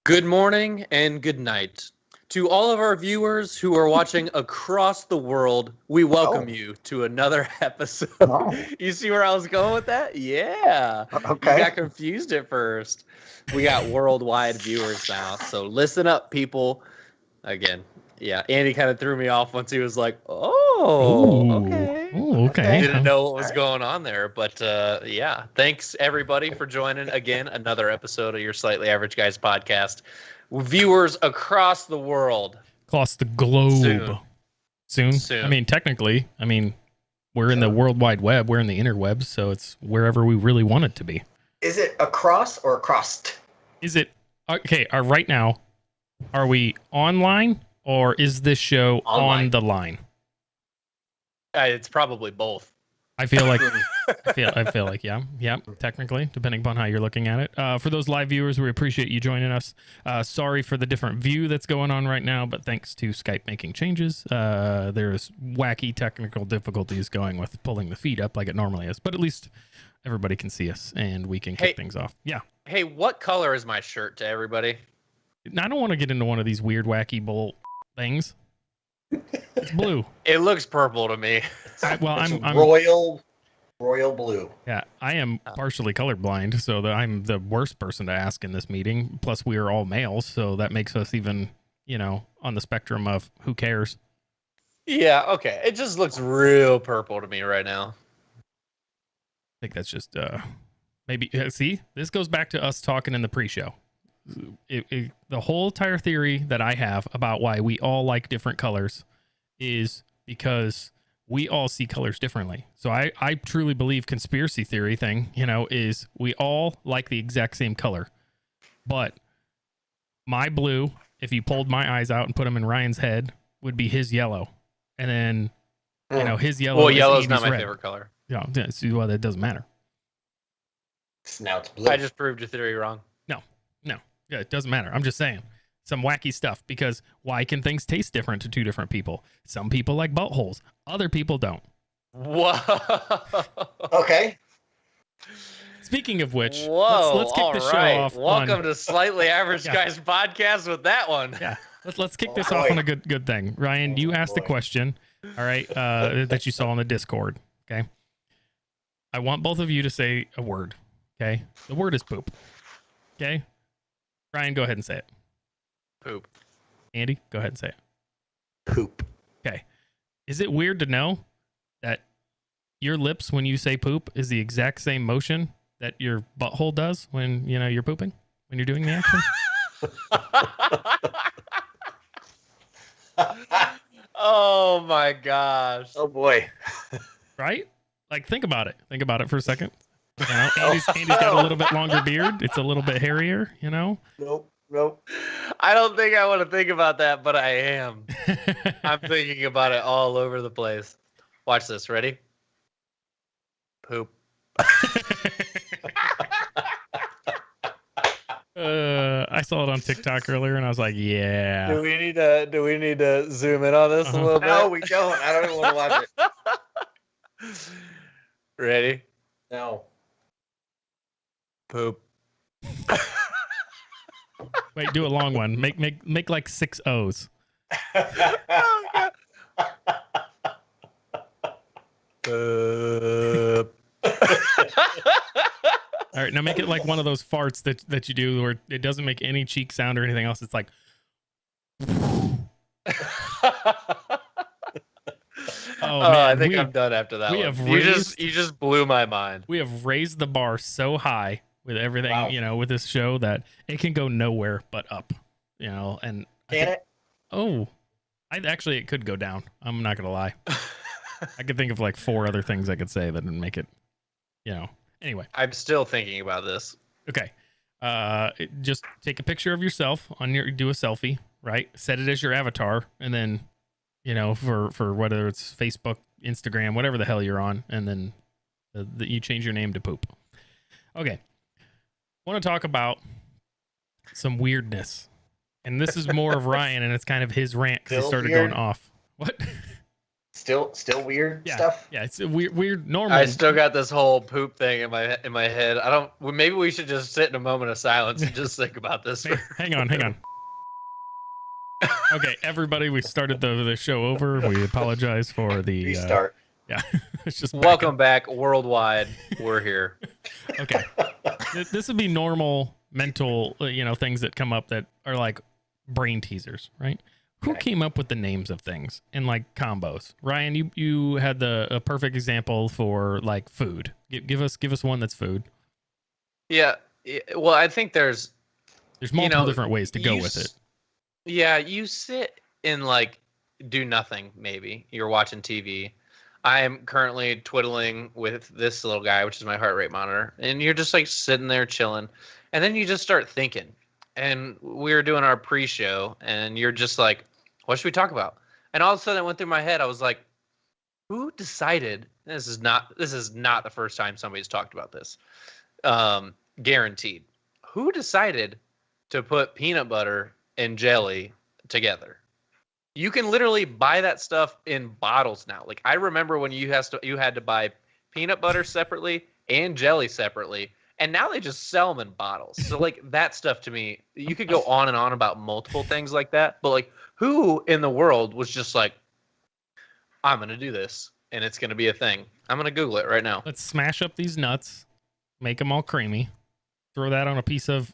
Good morning and good night. To all of our viewers who are watching across the world, we welcome you to another episode. Oh. You see where I was going with that? Yeah. Okay. You got confused at first. We got worldwide viewers now, so listen up, people. Again, yeah, Andy kind of threw me off once he was like, oh, Ooh. okay. Ooh, okay. Didn't know what was going on there, but yeah. Thanks, everybody, for joining again. Another episode of your Slightly Average Guys podcast. Viewers across the world. Across the globe. Soon. Soon. I mean, technically, we're in the World Wide Web. We're in the interwebs, so it's wherever we really want it to be. Is it across or across? Is it okay? Right now, are we online or is this show Online. on the line? It's probably both. I feel like I feel like yeah, technically, depending upon how you're looking at it. For those live viewers, we appreciate you joining us. Sorry for the different view that's going on right now, but thanks to Skype making changes, there's wacky technical difficulties going with pulling the feed up like it normally is. But at least everybody can see us and we can kick things off. Yeah. Hey, what color is my shirt to everybody? I don't want to get into one of these weird, wacky bull things. It's blue. It looks purple to me. I'm royal blue. Yeah, I am partially colorblind, so I'm the worst person to ask in this meeting. Plus, we are all males, so that makes us even, on the spectrum of who cares. Yeah, okay. It just looks real purple to me right now. I think that's just maybe. See, this goes back to us talking in the pre-show. The whole entire theory that I have about why we all like different colors is because we all see colors differently. So I truly believe conspiracy theory thing, is we all like the exact same color. But my blue, if you pulled my eyes out and put them in Ryan's head, would be his yellow. And then, his yellow. Well, yellow's not my red. favorite color. Yeah, well, that doesn't matter. Now it's blue. I just proved your theory wrong. No. Yeah, it doesn't matter. I'm just saying. Some wacky stuff, because why can things taste different to two different people? Some people like buttholes. Other people don't. Whoa. Okay. Speaking of which, Whoa, let's kick the show off. Welcome to Slightly Average Guys podcast with that one. Yeah, let's kick this off on a good thing. Ryan, you asked the question, all right, that you saw on the Discord. Okay, I want both of you to say a word. Okay, the word is poop. Okay, Ryan, go ahead and say it. Poop. Andy, go ahead and say it. Poop. Okay, is it weird to know that your lips when you say poop is the exact same motion that your butthole does when you're pooping, when you're doing the action? Oh my gosh. Oh boy. Right? Like, think about it. Think about it for a second. Andy's got a little bit longer beard. It's a little bit hairier, Nope. I don't think I want to think about that, but I am. I'm thinking about it all over the place. Watch this. Ready? Poop. I saw it on TikTok earlier and I was like, yeah. Do we need to zoom in on this a little bit? No, we don't. I don't even want to watch it. Ready? No. Poop. Wait, do a long one. Make like 6 O's. Oh, God. Poop. All right, now make it like one of those farts that you do where it doesn't make any cheek sound or anything else. It's like. I think I'm done after that. You just blew my mind. We have raised the bar so high with everything, with this show that it can go nowhere but up, and It could go down. I'm not gonna lie. I could think of like 4 other things I could say that would make it, anyway. I'm still thinking about this. Okay. Just take a picture of yourself do a selfie, right? Set it as your avatar, and then, for whether it's Facebook, Instagram, whatever the hell you're on, and then you change your name to poop. Okay. Want to talk about some weirdness, and this is more of Ryan, and it's kind of his rant because he started going off. What? Still weird Yeah, stuff. yeah, it's a weird normal. I still got this whole poop thing in my head. I don't. Well, maybe we should just sit in a moment of silence and just think about this. Hang on. Okay, everybody, we started the show over. We apologize for the Restart. Yeah, it's just Welcome back worldwide. We're here. Okay, this would be normal mental, things that come up that are like brain teasers, right? Who came up with the names of things and like combos? Ryan, you had a perfect example for like food. Give us one that's food. Yeah. Well, I think there's multiple different ways to go with it. Yeah, you sit and like do nothing. Maybe you're watching TV. I am currently twiddling with this little guy, which is my heart rate monitor, and you're just like sitting there chilling, and then you just start thinking. And we were doing our pre-show, and you're just like, what should we talk about? And all of a sudden it went through my head. I was like, who decided? This is not the first time somebody's talked about this. Guaranteed. Who decided to put peanut butter and jelly together? You can literally buy that stuff in bottles now. Like I remember when you had to buy peanut butter separately and jelly separately. And now they just sell them in bottles. So like that stuff to me, you could go on and on about multiple things like that. But like who in the world was just like, I'm going to do this and it's going to be a thing. I'm going to Google it right now. Let's smash up these nuts, make them all creamy, throw that on a piece of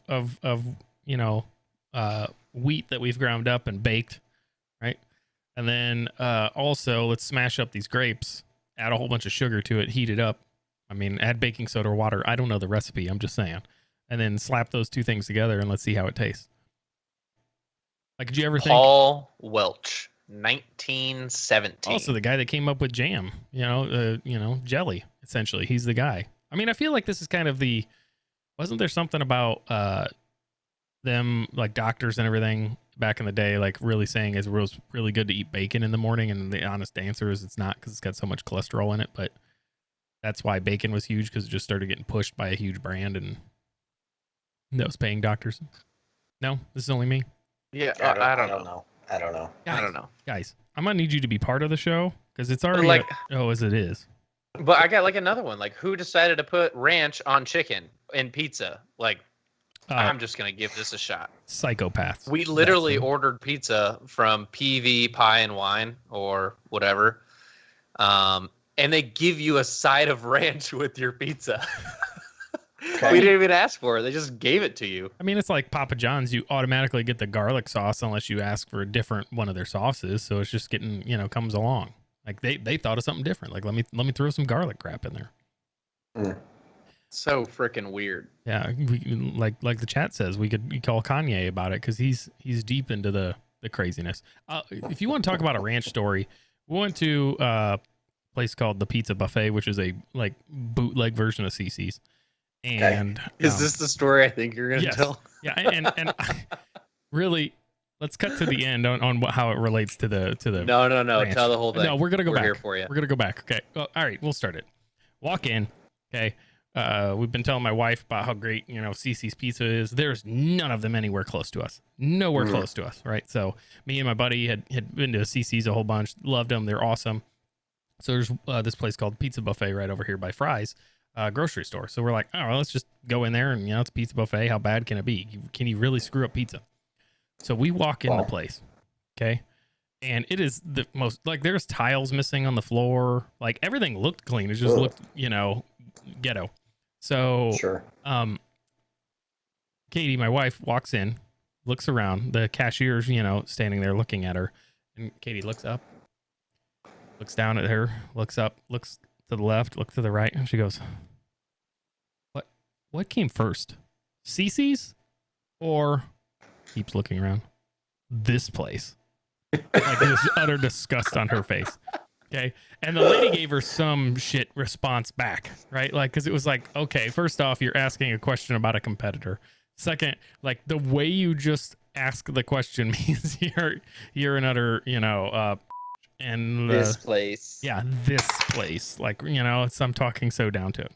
wheat that we've ground up and baked, right? And then also let's smash up these grapes, add a whole bunch of sugar to it, heat it up. I mean, add baking soda or water. I don't know the recipe. I'm just saying. And then slap those two things together and let's see how it tastes. Like, did you ever think? Paul Welch, 1917. Also, the guy that came up with jam, jelly, essentially. He's the guy. I mean, I feel like this is kind of wasn't there something about them, like doctors and everything back in the day, like really saying it was really good to eat bacon in the morning? And the honest answer is it's not, because it's got so much cholesterol in it. But that's why bacon was huge, because it just started getting pushed by a huge brand and that was paying doctors. No, this is only me. Yeah, I don't know. I don't know. Guys, I'm gonna need you to be part of the show because it's already as it is. But I got like another one. Like, who decided to put ranch on chicken in pizza? Like, I'm just gonna give this a shot. Psychopaths. We literally ordered pizza from PV Pie and Wine or whatever. And they give you a side of ranch with your pizza. Okay. We didn't even ask for it. They just gave it to you. I mean, it's like Papa John's. You automatically get the garlic sauce unless you ask for a different one of their sauces. So it's just getting, comes along. Like they thought of something different. Like, let me throw some garlic crap in there. Mm. So freaking weird. Yeah. Like the chat says, we could call Kanye about it, because he's deep into the craziness. If you want to talk about a ranch story, we went to place called the Pizza Buffet, which is a like bootleg version of CC's. And is this the story I think you're gonna tell? Yeah, and really, let's cut to the end on how it relates to the No, ranch. Tell the whole thing. No, we're gonna go back. Here for you. We're gonna go back. Okay. Well, all right, we'll start it. Walk in. Okay. We've been telling my wife about how great CC's Pizza is. There's none of them anywhere close to us. Nowhere close to us, right? So me and my buddy had been to CC's a whole bunch. Loved them. They're awesome. So there's this place called Pizza Buffet right over here by Fry's grocery store. So we're like, oh, well, let's just go in there and it's a pizza buffet. How bad can it be? Can you really screw up pizza? So we walk in the place, okay, and it is the most, like, there's tiles missing on the floor. Like, everything looked clean. It just looked, ghetto. So sure. Katie, my wife, walks in, looks around. The cashier's standing there looking at her, and Katie looks up, looks down at her, looks up, looks to the left, looks to the right, and she goes, What came first? CC's or, keeps looking around, this place? Like, there's utter disgust on her face. Okay. And the lady gave her some shit response back, right? Like, because it was like, okay, first off, you're asking a question about a competitor. Second, like, the way you just ask the question means you're an utter, and this place. Yeah, this place. Like, I'm talking so down to it.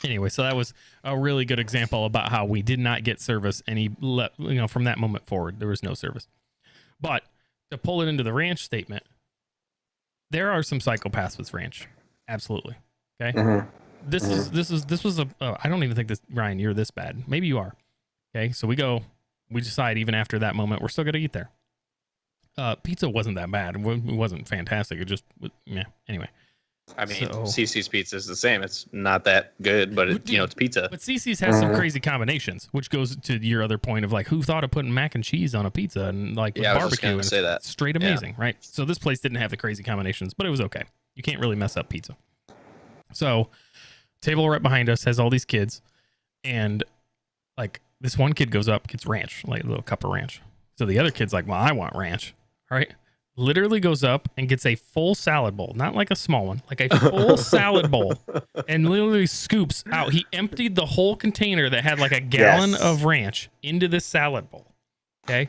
Anyway, so that was a really good example about how we did not get service from that moment forward. There was no service. But to pull it into the ranch statement, there are some psychopaths with ranch. Absolutely. Okay. Mhm. This was a. I don't even think this, Ryan, you're this bad. Maybe you are. Okay. So we decide even after that moment, we're still going to eat there. Pizza wasn't that bad. It wasn't fantastic. It just, yeah. Anyway. I mean, CC's pizza is the same. It's not that good, but it's pizza. But CC's has some crazy combinations, which goes to your other point of like, who thought of putting mac and cheese on a pizza and like with I was barbecue? just gonna say that. Straight amazing, right? So this place didn't have the crazy combinations, but it was okay. You can't really mess up pizza. So table right behind us has all these kids, and like this one kid goes up, gets ranch, like a little cup of ranch. So the other kid's like, well, I want ranch. All right. Literally goes up and gets a full salad bowl, not like a small one, like a full salad bowl, and literally scoops out. He emptied the whole container that had like a gallon of ranch into this salad bowl. Okay.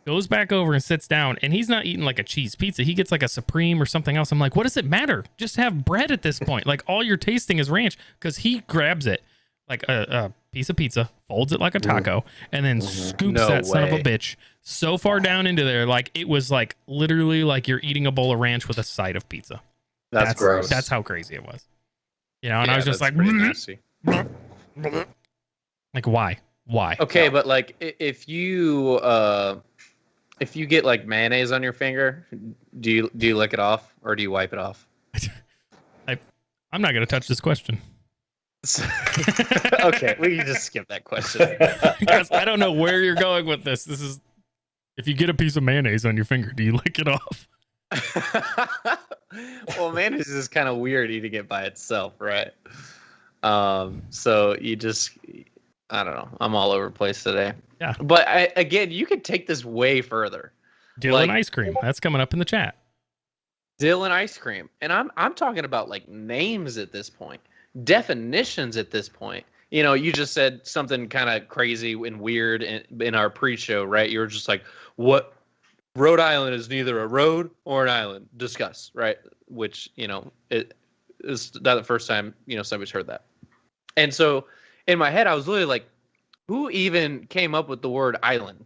Goes back over and sits down, and he's not eating like a cheese pizza. He gets like a Supreme or something else. I'm like, what does it matter? Just have bread at this point. Like all you're tasting is ranch, because he grabs it like a piece of pizza, folds it like a taco, and then scoops that son of a bitch so far down into there, like it was like literally like you're eating a bowl of ranch with a side of pizza. That's gross. That's how crazy it was. And I was just like, nasty. Like why? Okay, but like if you get like mayonnaise on your finger, do you lick it off or do you wipe it off? I'm not gonna touch this question. Okay, we can just skip that question. Because I don't know where you're going with this. This is, if you get a piece of mayonnaise on your finger, do you lick it off? Well, mayonnaise is kind of weird eating it by itself, right? So you just, I don't know. I'm all over the place today. Yeah. But again, you could take this way further. Dylan ice cream. That's coming up in the chat. Dylan ice cream. And I'm talking about like names at this point. Definitions at this point. You just said something kind of crazy and weird in our pre-show, right? You were just like, what? Rhode Island is neither a road or an island. Discuss, right? Which, it is not the first time, somebody's heard that. And so in my head, I was literally like, who even came up with the word island?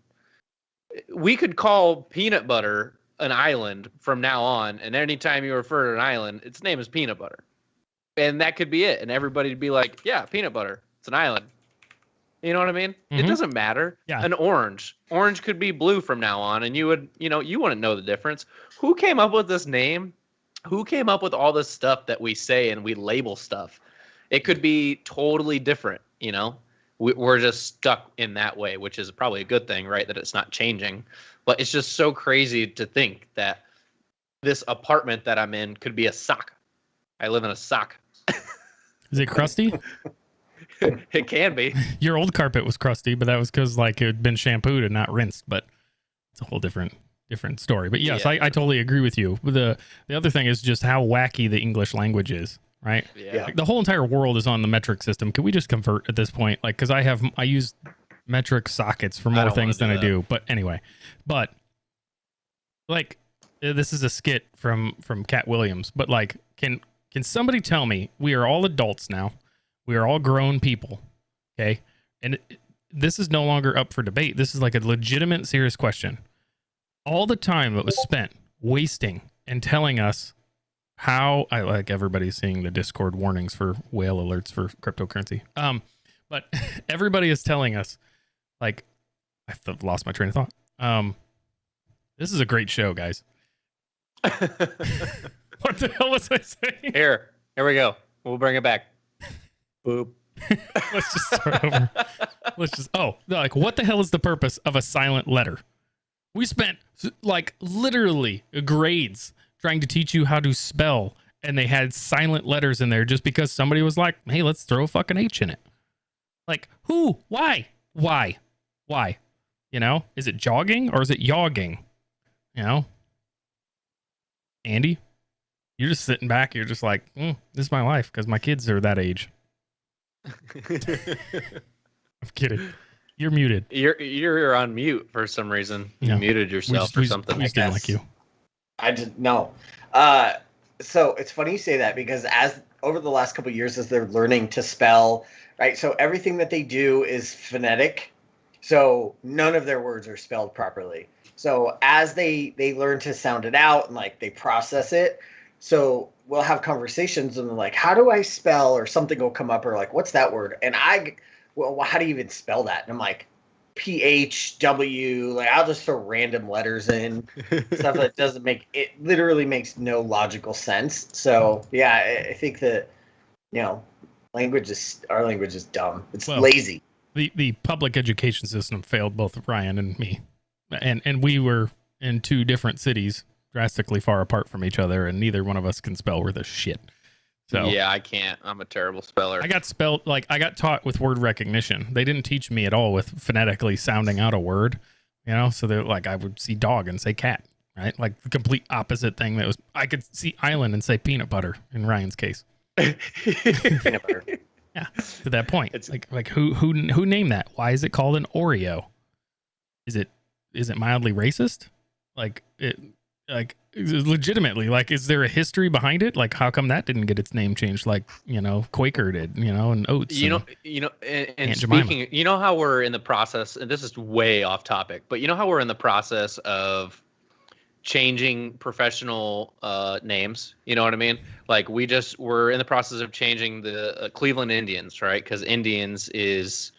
We could call peanut butter an island from now on, and anytime you refer to an island, its name is peanut butter. And that could be it. And everybody would be like, yeah, peanut butter. It's an island. You know what I mean? It doesn't matter. Yeah. An orange. Orange could be blue from now on. And you would, you wouldn't know the difference. Who came up with this name? Who came up with all this stuff that we say and we label stuff? It could be totally different, We're just stuck in that way, which is probably a good thing, right? That it's not changing. But it's just so crazy to think that this apartment that I'm in could be a sock. I live in a sock. Is it crusty? It can be. Your old carpet was crusty, but that was because like it had been shampooed and not rinsed. But it's a whole different story. But yes, I totally agree with you. The other thing is just how wacky the English language is, right? Yeah. Like, the whole entire world is on the metric system. Can we just convert at this point? Like, because I use metric sockets for more things than I do. But anyway, like this is a skit from Cat Williams. But like, can somebody tell me, we are all adults now, we are all grown people, okay? And this is no longer up for debate. This is like a legitimate, serious question. All the time that was spent wasting and telling us how, I like everybody's seeing the Discord warnings for whale alerts for cryptocurrency. But everybody is telling us, like, I've lost my train of thought. This is a great show, guys. What the hell was I saying? Here we go. We'll bring it back. Boop. Let's just start over. Like, what the hell is the purpose of a silent letter? We spent like literally grades trying to teach you how to spell, and they had silent letters in there just because somebody was like, hey, let's throw a fucking H in it. Like, who? Why? Is it jogging or is it yogging? Andy? You're just sitting back. You're just like, this is my life because my kids are that age. I'm kidding. You're muted. You're on mute for some reason. You muted yourself or something. We just didn't like you. I didn't know. So it's funny you say that because as over the last couple of years, as they're learning to spell, right? So everything that they do is phonetic. So none of their words are spelled properly. So as they learn to sound it out and like they process it, So we'll have conversations and they're like, how do I spell, or something will come up, or like, what's that word? And well, how do you even spell that? And I'm like, PHW, like I'll just throw random letters in, stuff that doesn't make it, literally makes no logical sense. So yeah, I think that, our language is dumb. It's lazy. The public education system failed both Ryan and me, and we were in two different cities, drastically far apart from each other, and neither one of us can spell worth a shit. So yeah, I can't. I'm a terrible speller. I got taught with word recognition. They didn't teach me at all with phonetically sounding out a word, so they're like, I would see dog and say cat, right? Like the complete opposite thing. I could see island and say peanut butter in Ryan's case. Peanut butter. Yeah, to that point. It's like who named that? Why is it called an Oreo? Is it mildly racist? Legitimately, is there a history behind it? Like, how come that didn't get its name changed? Like, Quaker did, and Oats. And speaking, how we're in the process, and this is way off topic, but how we're in the process of changing professional names. You know what I mean? Like, we're in the process of changing the Cleveland Indians, right? Because Indians is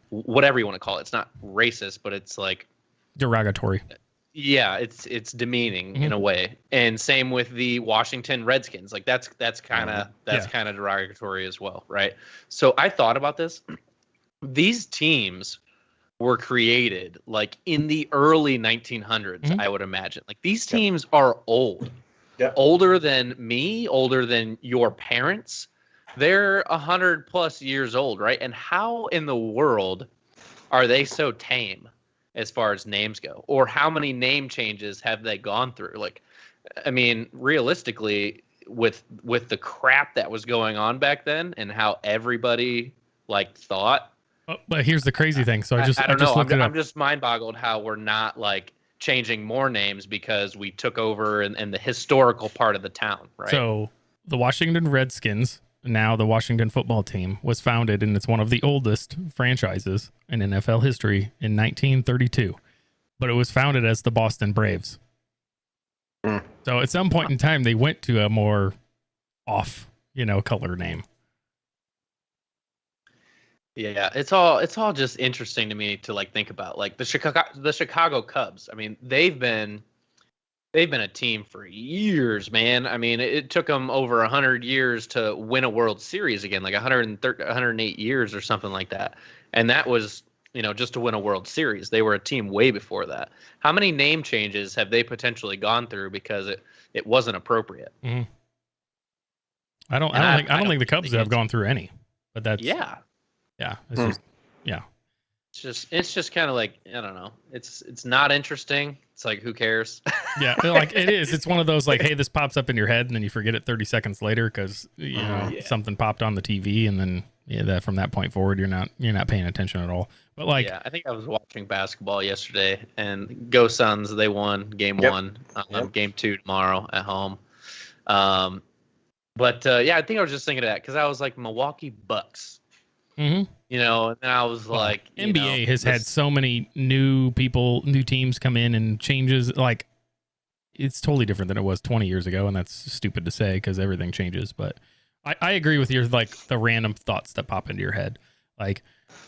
whatever you want to call it. It's not racist, but it's like derogatory. Yeah, it's demeaning in a way, and same with the Washington Redskins. Like that's kind of derogatory as well, right? So I thought about this. These teams were created like in the early 1900s, I would imagine. Like these teams are old, older than me, older than your parents. They're 100+ years old, right? And how in the world are they so tame as far as names go? Or how many name changes have they gone through? Like, I mean, realistically, with the crap that was going on back then and how everybody thought. But here's the crazy thing. So I don't know. I'm just mind boggled how we're not changing more names because we took over in the historical part of the town, right? So the Washington Redskins, now the Washington football team, was founded, and it's one of the oldest franchises in NFL history, in 1932. But it was founded as the Boston Braves. So at some point in time, they went to a more off, color name. Yeah, it's all just interesting to me to think about. Like the Chicago Cubs. I mean, they've been a team for years, man. I mean, it took them over 100 years to win a World Series again, like 108 years or something like that. And that was, just to win a World Series. They were a team way before that. How many name changes have they potentially gone through because it wasn't appropriate? Mm-hmm. I don't think the Cubs have gone through any. But that's It's just kind of like, I don't know. It's not interesting. It's like, who cares? Yeah, it is. It's one of those hey, this pops up in your head and then you forget it 30 seconds later because something popped on the TV, and then that from that point forward you're not paying attention at all. But I think I was watching basketball yesterday, and Go Suns, they won game 1. Game 2 tomorrow at home. But I think I was just thinking of that because I was like, Milwaukee Bucks. Mm-hmm. And then I was like, NBA has had so many new teams come in and changes. Like, it's totally different than it was 20 years ago, and that's stupid to say because everything changes. But I agree with your the random thoughts that pop into your head. Like,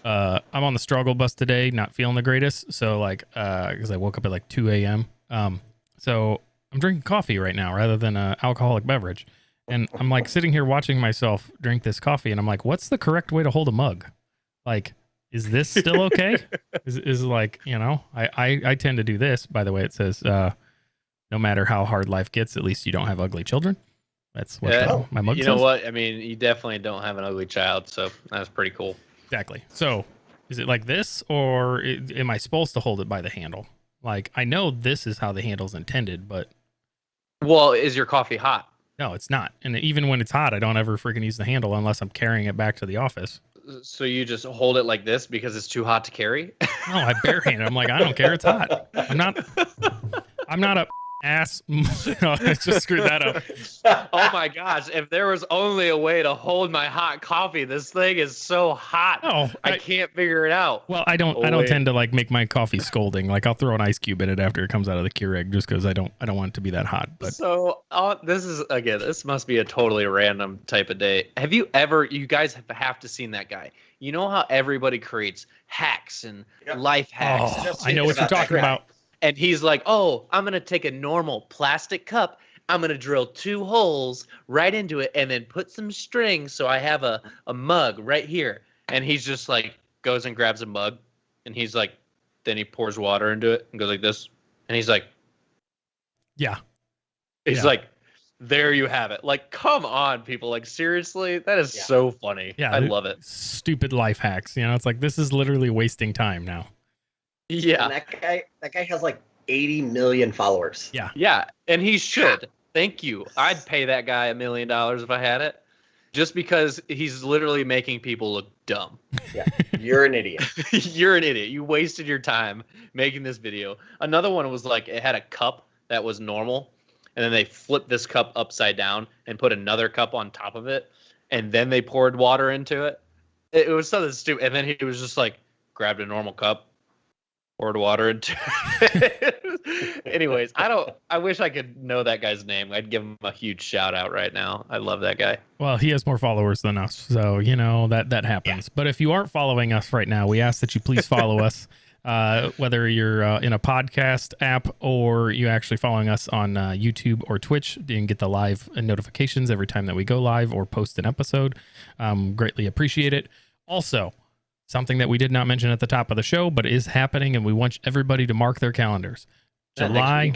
I'm on the struggle bus today, not feeling the greatest. So because I woke up at 2 a.m. So I'm drinking coffee right now rather than an alcoholic beverage. And I'm sitting here watching myself drink this coffee, and I'm like, what's the correct way to hold a mug? Is this still okay? I tend to do this. By the way, it says, no matter how hard life gets, at least you don't have ugly children. That's what my mug says. You know what? I mean, you definitely don't have an ugly child, so that's pretty cool. Exactly. So is it like this, or am I supposed to hold it by the handle? I know this is how the handle's intended, but... Well, is your coffee hot? No, it's not. And even when it's hot, I don't ever freaking use the handle unless I'm carrying it back to the office. So you just hold it like this because it's too hot to carry? No, I barehand it. I'm like, I don't care. It's hot. I'm not a ass. I just screwed that up. Oh my gosh! If there was only a way to hold my hot coffee, this thing is so hot. Oh, I can't figure it out. Well, I don't tend to like make my coffee scalding. Like I'll throw an ice cube in it after it comes out of the Keurig, just because I don't want it to be that hot. But so this must be a totally random type of day. Have you ever? You guys have to seen that guy. You know how everybody creates hacks and life hacks. Oh, I know what you're talking about. And he's like, oh, I'm going to take a normal plastic cup. I'm going to drill 2 holes right into it and then put some string so I have a mug right here. And he's just like, goes and grabs a mug. And he's like, then he pours water into it and goes like this. And he's like, yeah. He's like, there you have it. Like, come on, people. Like, seriously? That is so funny. Yeah, I love it. Stupid life hacks. You know, it's like, this is literally wasting time now. Yeah. And that guy has like 80 million followers. Yeah. Yeah. And he should. Thank you. I'd pay that guy $1 million if I had it. Just because he's literally making people look dumb. Yeah. You're an idiot. You're an idiot. You wasted your time making this video. Another one was like, it had a cup that was normal. And then they flipped this cup upside down and put another cup on top of it. And then they poured water into it. It was something stupid. And then he was just like, grabbed a normal cup, poured water into it. Anyways, I wish I could know that guy's name. I'd give him a huge shout out right now. I love that guy. Well, he has more followers than us. So, you know, that happens. Yeah. But if you aren't following us right now, we ask that you please follow us. Whether you're in a podcast app or you actually following us on YouTube or Twitch, you can get the live notifications every time that we go live or post an episode. Greatly appreciate it. Also, something that we did not mention at the top of the show, but is happening, and we want everybody to mark their calendars. July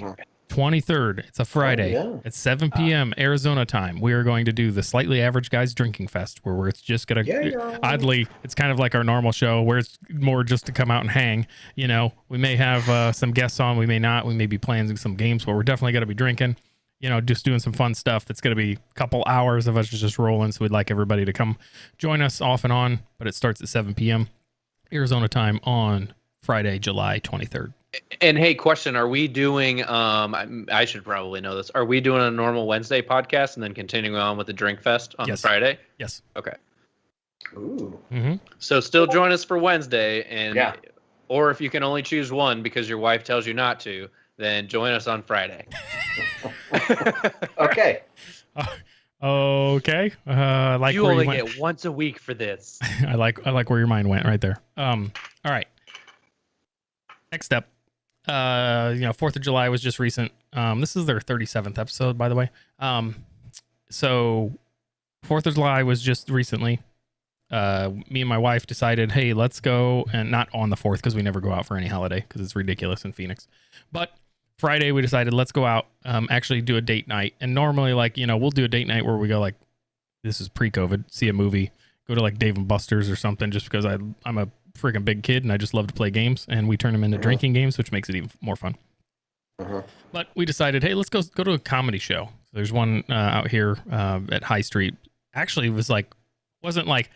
23rd. It's a Friday. At 7 p.m. Arizona time. We are going to do the Slightly Average Guys Drinking Fest, where it's just going to, oddly, it's kind of like our normal show, where it's more just to come out and hang. You know, we may have some guests on, we may not. We may be playing some games, but we're definitely going to be drinking. You know, just doing some fun stuff. That's going to be a couple hours of us just rolling. So we'd like everybody to come join us off and on. But it starts at 7 p.m. Arizona time on Friday, July 23rd. And hey, question, are we doing, I should probably know this. Are we doing a normal Wednesday podcast and then continuing on with the Drink Fest on Friday? Yes. Okay. Ooh. Mm-hmm. So still join us for Wednesday. And or if you can only choose one because your wife tells you not to, then join us on Friday. Okay. Okay. Like you only get once a week for this. I like where your mind went right there. All right. Next up, 4th of July was just recent. This is their 37th episode, by the way. So 4th of July was just recently. Me and my wife decided, hey, let's go, and not on the 4th because we never go out for any holiday because it's ridiculous in Phoenix. But Friday we decided let's go out, actually do a date night. And normally, like, you know, we'll do a date night where we go, like, this is pre-COVID, see a movie, go to like Dave and Buster's or something, just because I'm a freaking big kid and I just love to play games, and we turn them into drinking games, which makes it even more fun. But we decided, hey, let's go to a comedy show. So there's one out here at High Street. Actually, it wasn't like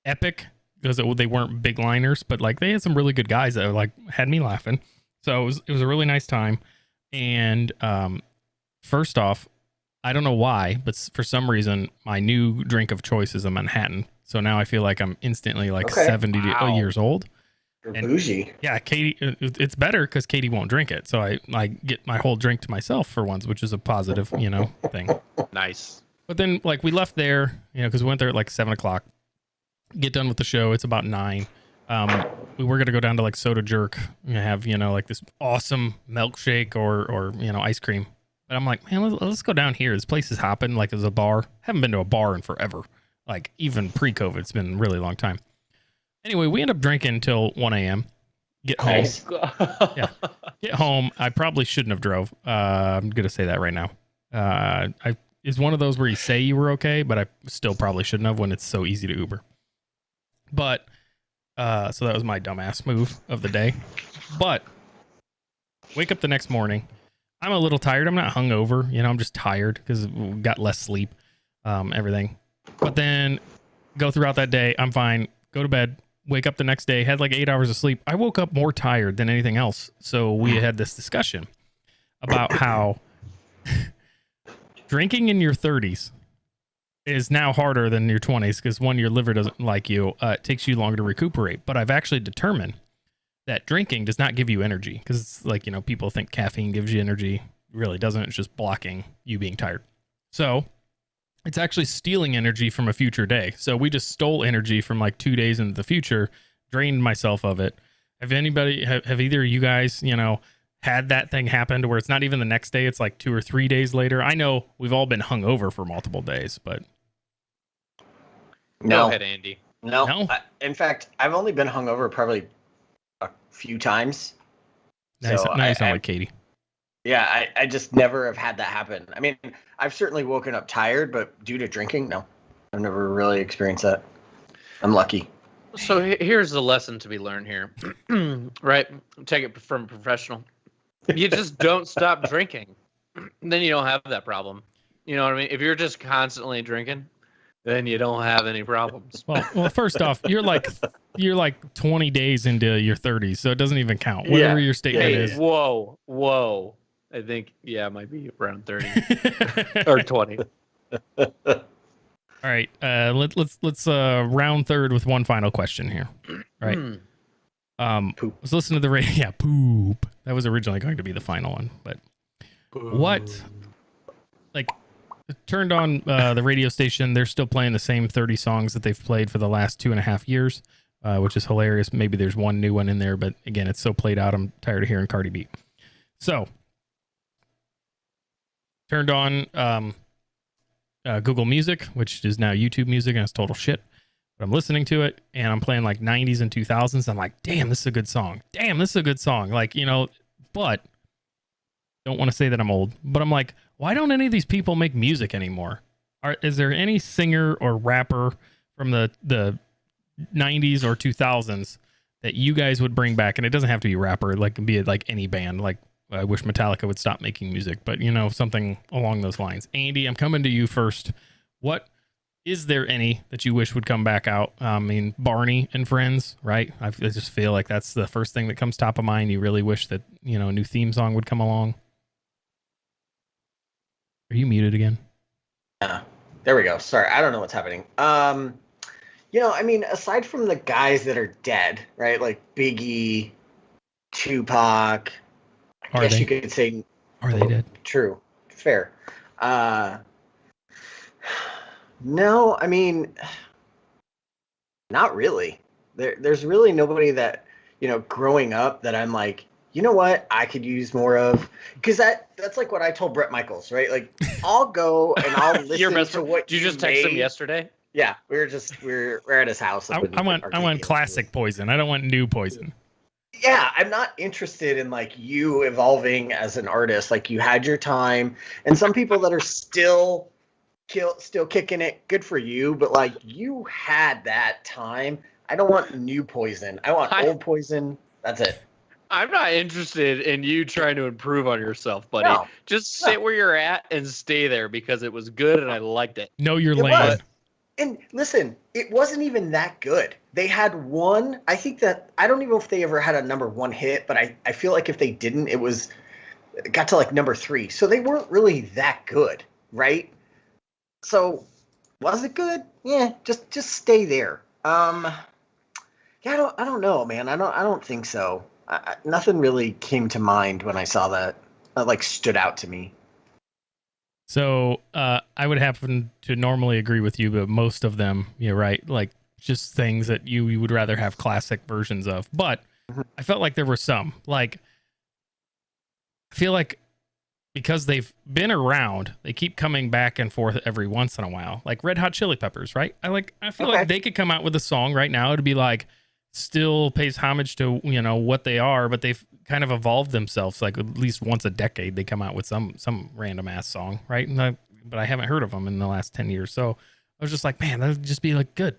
epic because they weren't big liners, but like they had some really good guys that like had me laughing. So it was a really nice time. And first off, I don't know why, but for some reason my new drink of choice is a Manhattan. So now I feel like I'm instantly like 70 years old. You're bougie. Yeah, Katie, it's better because Katie won't drink it. So I get my whole drink to myself for once, which is a positive, you know, thing. Nice. But then like we left there, you know, because we went there at like 7 o'clock. Get done with the show. It's about 9. We were going to go down to like Soda Jerk and have, you know, like this awesome milkshake or, you know, ice cream. But I'm like, man, let's go down here. This place is hopping like it's a bar. Haven't been to a bar in forever. Like even pre-COVID, it's been a really long time. Anyway, we end up drinking until 1 a.m. Get home. Nice. Get home. I probably shouldn't have drove. I'm going to say that right now. It's one of those where you say you were okay, but I still probably shouldn't have when it's so easy to Uber. But, so that was my dumbass move of the day. But, wake up the next morning. I'm a little tired. I'm not hungover. You know, I'm just tired because we got less sleep, everything. But then, go throughout that day. I'm fine. Go to bed. Wake up the next day. Had like 8 hours of sleep. I woke up more tired than anything else. So, we had this discussion. about how drinking in your 30s is now harder than your 20s because one, your liver doesn't like you. It takes you longer to recuperate. But I've actually determined that drinking does not give you energy because it's like, people think caffeine gives you energy. It really doesn't. It's just blocking you being tired. So it's actually stealing energy from a future day. So we just stole energy from like 2 days into the future, drained myself of it. Have either of you guys, had that thing happen to where it's not even the next day, it's like 2 or 3 days later? I know we've all been hungover for multiple days, but No. Go ahead, Andy. No. In fact, I've only been hungover probably a few times. now you sound like Katie. Yeah, I just never have had that happen. I mean, I've certainly woken up tired, but due to drinking, no. I've never really experienced that. I'm lucky. So here's the lesson to be learned here, right? Take it from a professional. You just don't stop drinking. Then you don't have that problem. You know what I mean? If you're just constantly drinking, then you don't have any problems. Well, first off, you're like 20 days into your 30s, so it doesn't even count. Whatever your statement is. Whoa. I think, it might be around 30 or 20. All right, let's round third with one final question here. Right. Poop. Let's listen to the radio. Yeah, poop. That was originally going to be the final one, but what? Like, turned on the radio station. They're still playing the same 30 songs that they've played for the last 2.5 years, which is hilarious. Maybe there's one new one in there, but again, it's so played out. I'm tired of hearing Cardi B. So, turned on Google Music, which is now YouTube Music, and it's total shit. But I'm listening to it, and I'm playing like 90s and 2000s. I'm like, damn, this is a good song. Damn, this is a good song. Like, but don't want to say that I'm old, but I'm like, why don't any of these people make music anymore? Is there any singer or rapper from the 90s or 2000s that you guys would bring back? And it doesn't have to be a rapper, like be it like any band. Like, I wish Metallica would stop making music, but something along those lines. Andy, I'm coming to you first. What is there any that you wish would come back out? I mean, Barney and Friends, right? I just feel like that's the first thing that comes top of mind. You really wish that, a new theme song would come along. Are you muted again? There we go. Sorry, I don't know what's happening. I mean, aside from the guys that are dead, right? Like Biggie, Tupac, I guess you could say. Are they dead? True. Fair. No, I mean, not really. There's really nobody that, growing up that I'm like, you know what, I could use more of. Because that's like what I told Bret Michaels, right? Like, I'll go and I'll listen to what Did you just text him yesterday? Yeah, we're at his house. I want classic Poison. I don't want new Poison. Yeah, I'm not interested in like you evolving as an artist. Like, you had your time, and some people that are still kicking it, good for you. But like, you had that time. I don't want new Poison. I want old Poison. That's it. I'm not interested in you trying to improve on yourself, buddy. No. Just sit where you're at and stay there because it was good and I liked it. Know your lane. And listen, it wasn't even that good. They had one, I don't even know if they ever had a number one hit, but I feel like if they didn't, it got to like number 3. So they weren't really that good, right? So was it good? Yeah, just stay there. I don't know, man. I don't think so. Nothing really came to mind when I saw that. Like, stood out to me. So I would happen to normally agree with you, but most of them, you're right. Like, just things that you would rather have classic versions of. But I felt like there were some. Like, I feel like because they've been around, they keep coming back and forth every once in a while. Like Red Hot Chili Peppers, right? I feel like they could come out with a song right now. It'd be like, still pays homage to what they are, but they've kind of evolved themselves. Like, at least once a decade they come out with some random ass song, right? But I haven't heard of them in the last 10 years, so I was just like, man, that would just be like good.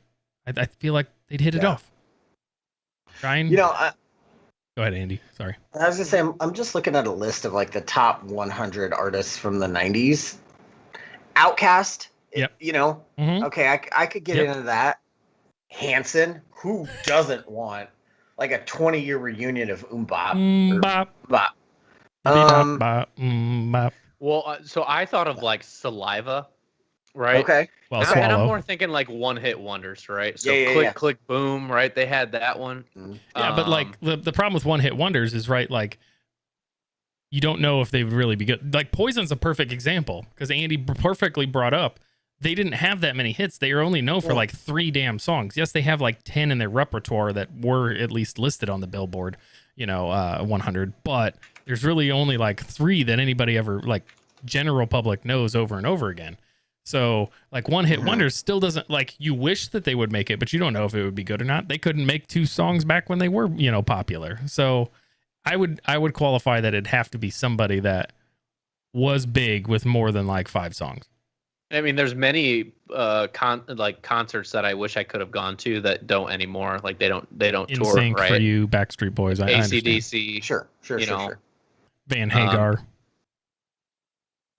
I feel like they'd hit it off. Ryan, go ahead, Andy. Sorry, I was gonna say, I'm just looking at a list of like the top 100 artists from the 90s. Outkast. Yep. Okay, I could get into that. Hanson, who doesn't want like a 20-year reunion of Bop? Bop. Well, so I thought of like Saliva, right? Okay. Well, And I'm Swallow. more thinking like one-hit wonders, right? So Yeah, click, yeah. click, boom, right? They had that one. Yeah, but like the problem with one-hit wonders is, right, like you don't know if they would really be good. Like Poison's a perfect example because Andy perfectly brought up they didn't have that many hits. They are only known for like 3 damn songs. Yes, they have like 10 in their repertoire that were at least listed on the Billboard, 100. But there's really only like 3 that anybody ever, like, general public knows over and over again. So like one hit wonders still doesn't, like, you wish that they would make it, but you don't know if it would be good or not. They couldn't make 2 songs back when they were, popular. So I would qualify that it'd have to be somebody that was big with more than like 5 songs. I mean, there's many concerts that I wish I could have gone to that don't anymore. Like they don't tour, NSYNC right? for you, Backstreet Boys, I understand. AC/DC, Sure. Van Hagar.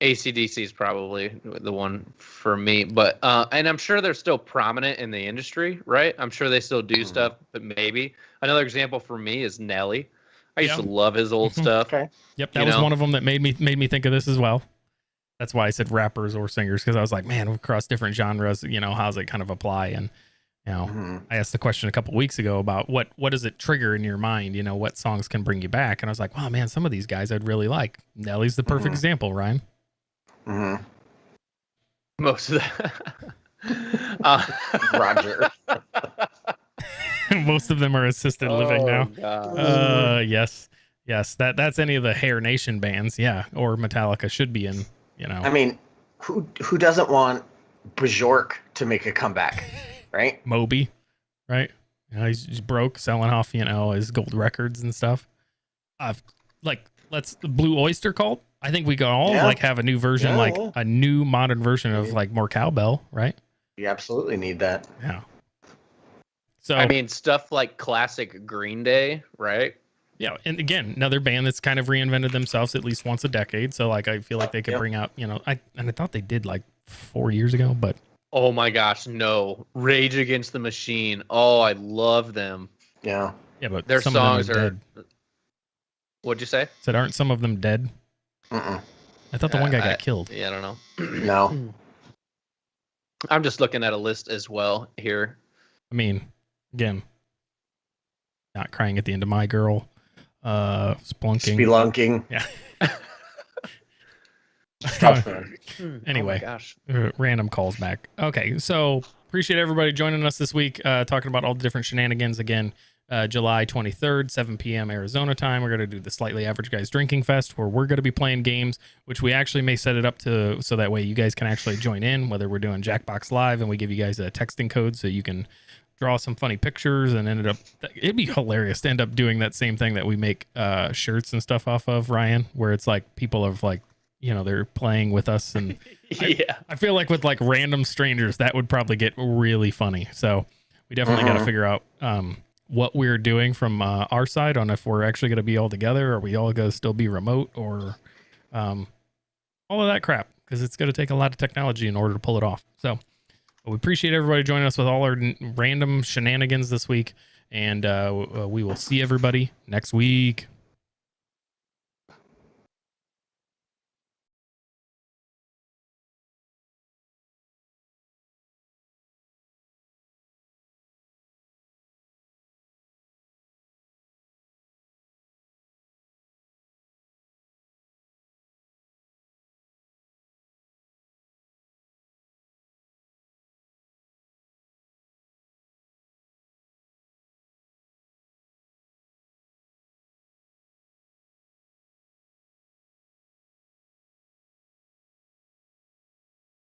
AC/DC is probably the one for me, but and I'm sure they're still prominent in the industry, right? I'm sure they still do stuff, but maybe another example for me is Nelly. I used to love his old stuff. Okay. Yep, that was one of them that made me think of this as well. That's why I said rappers or singers, because I was like, man, across different genres, how's it kind of apply? And I asked the question a couple weeks ago about what does it trigger in your mind? What songs can bring you back? And I was like, wow, man, some of these guys I'd really like. Nelly's the perfect example, Ryan. Most of that. Roger. Most of them are assisted living now. God. Yes. That's any of the Hair Nation bands, or Metallica should be in. I mean, who doesn't want Bjork to make a comeback, right? Moby, right? He's broke, selling off, his gold records and stuff. Let's Blue Oyster Cult. I think we could all have a new version, a new modern version of like more cowbell, right? You absolutely need that. Yeah. So I mean, stuff like classic Green Day, right? Yeah, and again, another band that's kind of reinvented themselves at least once a decade. So like, I feel like they could bring out, I thought they did like 4 years ago, but oh my gosh, no, Rage Against the Machine. Oh, I love them. Yeah, but their songs are. Dead. What'd you say? Said, aren't some of them dead? I thought the one guy got killed. Yeah, I don't know. No, I'm just looking at a list as well here. I mean, again, Not Crying at the End of My Girl. Spelunking. Yeah. Anyway, oh my gosh. Random calls back. Okay, so appreciate everybody joining us this week, talking about all the different shenanigans. Again, July 23rd, 7 p.m. Arizona time. We're going to do the Slightly Average Guys Drinking Fest, where we're going to be playing games, which we actually may set it up to so that way you guys can actually join in, whether we're doing Jackbox Live and we give you guys a texting code so you can draw some funny pictures, and it'd be hilarious to end up doing that same thing that we make shirts and stuff off of, Ryan, where it's like people are like, they're playing with us, and I feel like with like random strangers that would probably get really funny. So we definitely got to figure out what we're doing from our side on if we're actually going to be all together, or we all going to still be remote, or all of that crap, because it's going to take a lot of technology in order to pull it off. So we appreciate everybody joining us with all our random shenanigans this week, and we will see everybody next week.